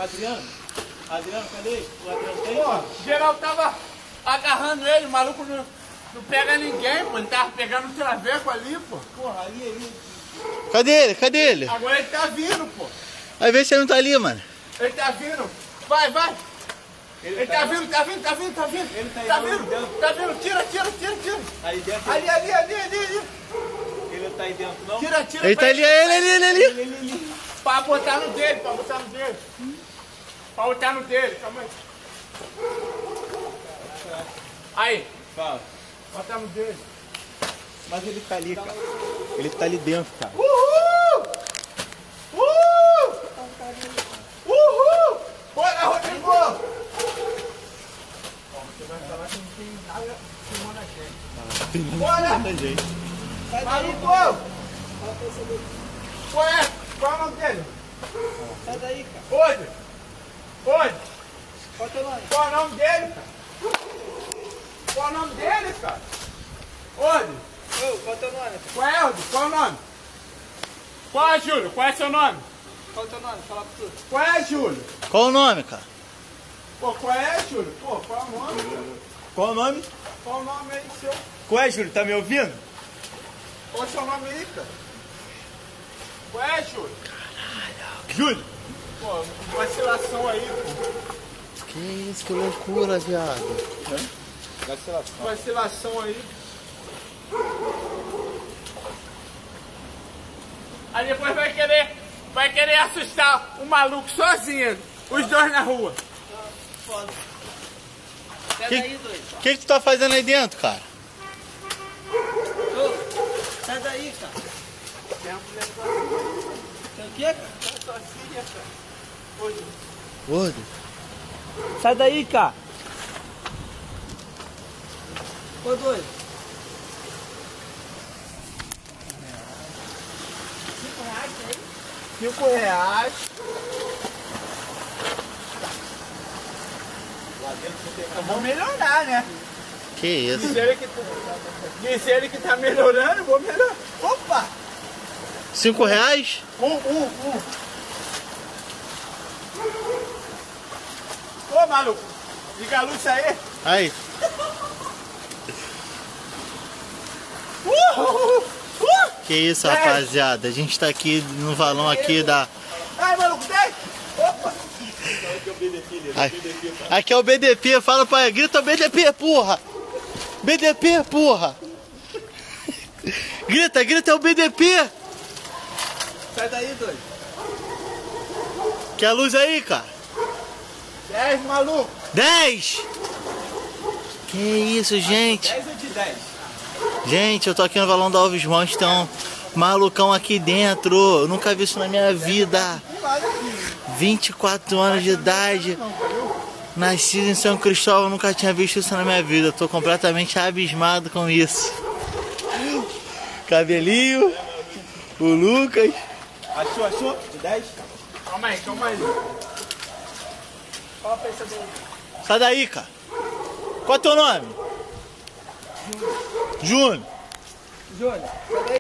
Adriano, cadê? O Adriano tem? Pô, geral tava agarrando ele, o maluco não pega ninguém, pô. Ele tava pegando o traveco ali, pô. Porra, ali. Cadê ele? Agora ele tá vindo, pô. Vai ver se ele não tá ali, mano. Ele tá vindo. Vai. Ele tá vindo. Ele tá Tá vindo. Tira. aí dentro. Ali. Ele não tá aí dentro, não? Tira. Ele tá ali, ele ali. Ele. Pra botar no dele. Calma aí. Aí. Fala. Botar no dele. Mas ele tá ali, cara. Ele tá ali dentro, cara. Uhul! Bora, Rodrigo! Você vai falar que não tem nada filmando a gente. Bora! Maluco! Qual é o nome dele? Sai daí, cara. Onde? Qual é o teu nome? Qual é o nome dele, cara? Qual é o nome dele, cara? Onde? Ô, qual é o teu nome? Qual é, Rodrigo? Qual é o nome? Qual é, Júlio? Qual é seu nome? Qual é o teu nome? Fala pra tu. Qual é, Júlio? Qual o nome, cara? Pô, qual é, Júlio? Pô, qual é o nome? Qual o nome? Qual o nome aí, seu? Qual é, Júlio? Tá me ouvindo? Qual é o seu nome aí, cara? Qual é, Júlio? Júlio! Pô, vacilação aí. Que isso, que loucura, viado. Vacilação aí. Aí depois vai querer assustar o maluco sozinho. Os dois na rua. Foda. Sai Que- daí, doido. O que tu tá fazendo aí dentro, cara? Ô, sai daí, cara. Tem uma mulher sozinha. Tem o quê, cara? Sozinha, cara. Hoje. Gordo. Sai daí, cara. Ô, doido. R$5. Eu vou melhorar, né? Que isso? Diz ele que tá melhorando, eu vou melhorar. Opa! R$5? Ô, maluco, liga a luz aí. Aí. Que isso, rapaziada. A gente tá aqui no valão aqui da... Ai, maluco, vem! Opa! Aqui é o BDP, fala pra ele, grita BDP, porra! BDP, porra! Grita, é o BDP! Sai daí, doido. Quer a luz aí, cara? 10, maluco! 10! Que isso, gente? 10 ou de 10? Gente, eu tô aqui no valão da Alves Montes, tem um malucão aqui dentro. Eu nunca vi isso na minha vida. 24 anos de idade. Nascido em São Cristóvão, nunca tinha visto isso na minha vida. Eu tô completamente abismado com isso. Cabelinho, o Lucas. Achou? De 10? Calma aí. Qual a peça dele? Sai daí, cara. Qual é teu nome? Júnior. Júnior, sai daí.